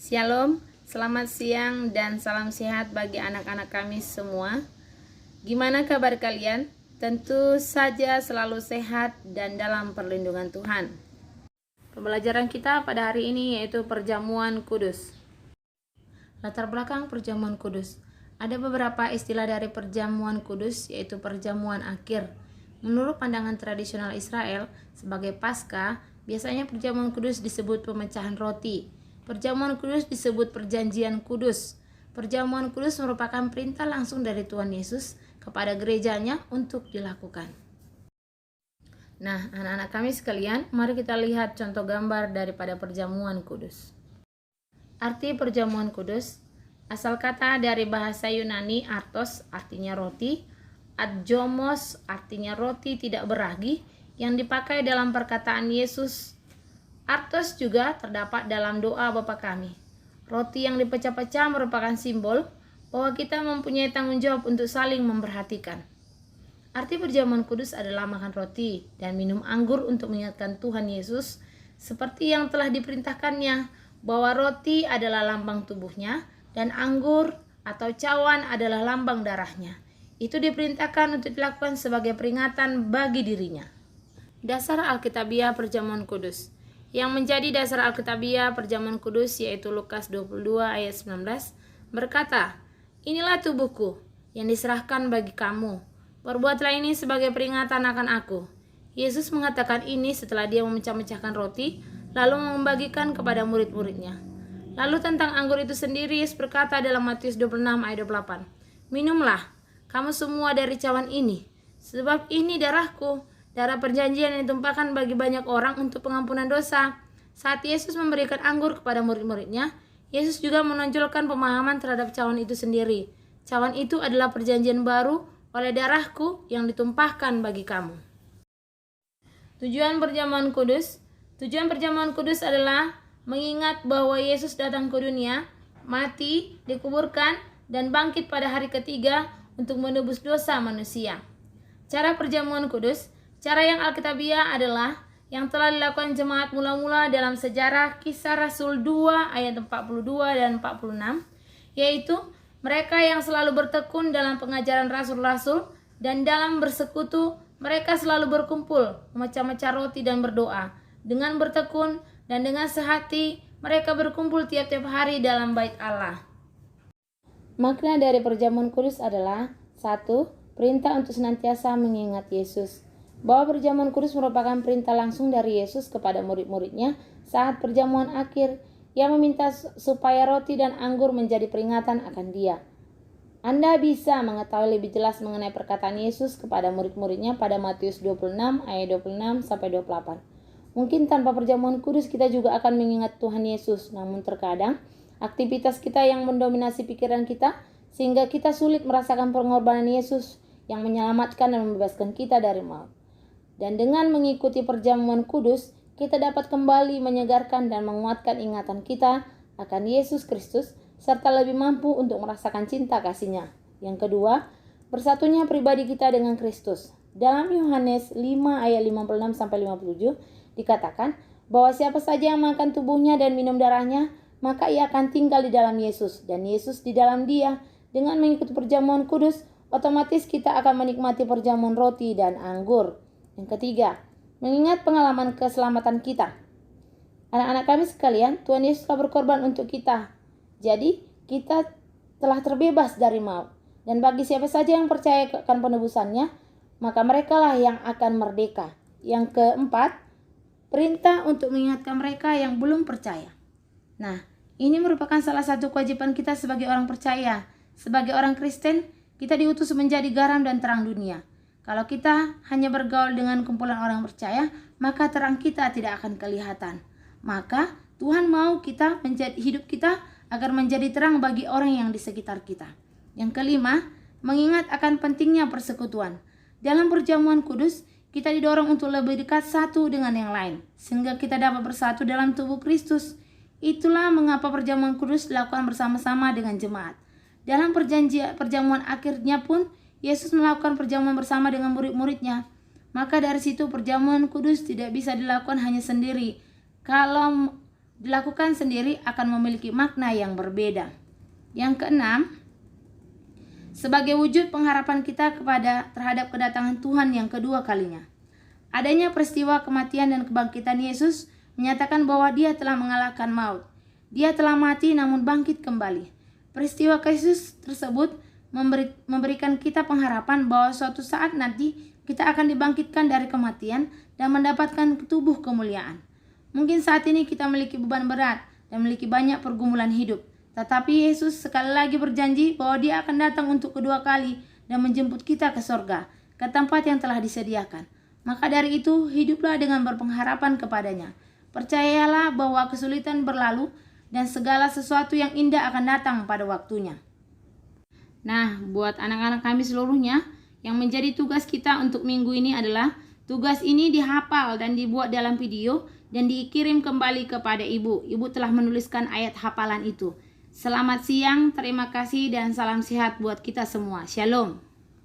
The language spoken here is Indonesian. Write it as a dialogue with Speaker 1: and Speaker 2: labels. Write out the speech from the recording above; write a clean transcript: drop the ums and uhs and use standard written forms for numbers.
Speaker 1: Shalom, selamat siang dan salam sehat bagi anak-anak kami semua. Gimana kabar kalian? Tentu saja selalu sehat dan dalam perlindungan Tuhan. Pembelajaran kita pada hari ini yaitu perjamuan kudus. Latar belakang perjamuan kudus. Ada beberapa istilah dari perjamuan kudus, yaitu perjamuan akhir. Menurut pandangan tradisional Israel, sebagai Paskah, biasanya perjamuan kudus disebut pemecahan roti. Perjamuan kudus disebut perjanjian kudus. Perjamuan kudus merupakan perintah langsung dari Tuhan Yesus kepada gerejanya untuk dilakukan. Nah, anak-anak kami sekalian, mari kita lihat contoh gambar daripada perjamuan kudus. Arti perjamuan kudus, asal kata dari bahasa Yunani artos artinya roti, adjomos artinya roti tidak beragi, yang dipakai dalam perkataan Yesus. Artos juga terdapat dalam doa Bapa kami. Roti yang dipecah-pecah merupakan simbol bahwa kita mempunyai tanggung jawab untuk saling memperhatikan. Arti perjamuan kudus adalah makan roti dan minum anggur untuk mengingatkan Tuhan Yesus seperti yang telah diperintahkannya, bahwa roti adalah lambang tubuhnya dan anggur atau cawan adalah lambang darahnya. Itu diperintahkan untuk dilakukan sebagai peringatan bagi dirinya. Dasar Alkitabiah perjamuan kudus. Yang menjadi dasar Alkitabiah perjamuan kudus yaitu Lukas 22 ayat 19 berkata, "Inilah tubuhku yang diserahkan bagi kamu. Perbuatlah ini sebagai peringatan akan aku." Yesus mengatakan ini setelah dia memecah-mecahkan roti, lalu membagikan kepada murid-muridnya. Lalu tentang anggur itu sendiri, Yesus berkata dalam Matius 26 ayat 28, "Minumlah kamu semua dari cawan ini, sebab ini darahku, darah perjanjian yang ditumpahkan bagi banyak orang untuk pengampunan dosa." Saat Yesus memberikan anggur kepada murid-muridnya, Yesus juga menonjolkan pemahaman terhadap cawan itu sendiri. Cawan itu adalah perjanjian baru oleh darahku yang ditumpahkan bagi kamu. Tujuan perjamuan kudus. Tujuan perjamuan kudus adalah mengingat bahwa Yesus datang ke dunia, mati, dikuburkan, dan bangkit pada hari ketiga untuk menebus dosa manusia. Cara perjamuan kudus. Cara yang Alkitabiah adalah yang telah dilakukan jemaat mula-mula dalam sejarah Kisah Rasul 2 ayat 42 dan 46, yaitu mereka yang selalu bertekun dalam pengajaran rasul-rasul dan dalam bersekutu, mereka selalu berkumpul, memecah-mecah roti dan berdoa. Dengan bertekun dan dengan sehati, mereka berkumpul tiap-tiap hari dalam bait Allah. Makna dari perjamuan kudus adalah 1. Perintah untuk senantiasa mengingat Yesus. Bahwa perjamuan kudus merupakan perintah langsung dari Yesus kepada murid-muridnya saat perjamuan akhir, yang meminta supaya roti dan anggur menjadi peringatan akan Dia. Anda bisa mengetahui lebih jelas mengenai perkataan Yesus kepada murid-muridnya pada Matius 26 ayat 26 sampai 28. Mungkin tanpa perjamuan kudus kita juga akan mengingat Tuhan Yesus, namun terkadang aktivitas kita yang mendominasi pikiran kita sehingga kita sulit merasakan pengorbanan Yesus yang menyelamatkan dan membebaskan kita dari maut. Dan dengan mengikuti perjamuan kudus, kita dapat kembali menyegarkan dan menguatkan ingatan kita akan Yesus Kristus, serta lebih mampu untuk merasakan cinta kasih-Nya. Yang kedua, bersatunya pribadi kita dengan Kristus. Dalam Yohanes 5 ayat 56 sampai 57 dikatakan bahwa siapa saja yang makan tubuhnya dan minum darahnya, maka ia akan tinggal di dalam Yesus dan Yesus di dalam dia. Dengan mengikuti perjamuan kudus, otomatis kita akan menikmati perjamuan roti dan anggur. Yang ketiga, mengingat pengalaman keselamatan kita. Anak-anak kami sekalian, Tuhan Yesus telah berkorban untuk kita. Jadi, kita telah terbebas dari maut. Dan bagi siapa saja yang percaya akan penebusannya, maka merekalah yang akan merdeka. Yang keempat, perintah untuk mengingatkan mereka yang belum percaya. Nah, ini merupakan salah satu kewajiban kita sebagai orang percaya. Sebagai orang Kristen, kita diutus menjadi garam dan terang dunia. Kalau kita hanya bergaul dengan kumpulan orang percaya, maka terang kita tidak akan kelihatan. Maka Tuhan mau kita hidup kita agar menjadi terang bagi orang yang di sekitar kita. Yang kelima, mengingat akan pentingnya persekutuan. Dalam perjamuan kudus, kita didorong untuk lebih dekat satu dengan yang lain, sehingga kita dapat bersatu dalam tubuh Kristus. Itulah mengapa perjamuan kudus dilakukan bersama-sama dengan jemaat. Dalam perjamuan akhirnya pun, Yesus melakukan perjamuan bersama dengan murid-muridnya. Maka dari situ perjamuan kudus tidak bisa dilakukan hanya sendiri. Kalau dilakukan sendiri akan memiliki makna yang berbeda. Yang keenam, sebagai wujud pengharapan kita terhadap kedatangan Tuhan yang kedua kalinya. Adanya peristiwa kematian dan kebangkitan Yesus menyatakan bahwa Dia telah mengalahkan maut. Dia telah mati namun bangkit kembali. Peristiwa Yesus tersebut memberikan kita pengharapan bahwa suatu saat nanti kita akan dibangkitkan dari kematian dan mendapatkan tubuh kemuliaan. Mungkin saat ini kita memiliki beban berat dan memiliki banyak pergumulan hidup. Tetapi Yesus sekali lagi berjanji bahwa Dia akan datang untuk kedua kali dan menjemput kita ke sorga, ke tempat yang telah disediakan. Maka dari itu, hiduplah dengan berpengharapan kepadanya. Percayalah bahwa kesulitan berlalu dan segala sesuatu yang indah akan datang pada waktunya. Nah, buat anak-anak kami seluruhnya, yang menjadi tugas kita untuk minggu ini adalah tugas ini dihafal dan dibuat dalam video dan dikirim kembali kepada ibu. Ibu telah menuliskan ayat hafalan itu. Selamat siang, terima kasih dan salam sehat buat kita semua. Shalom.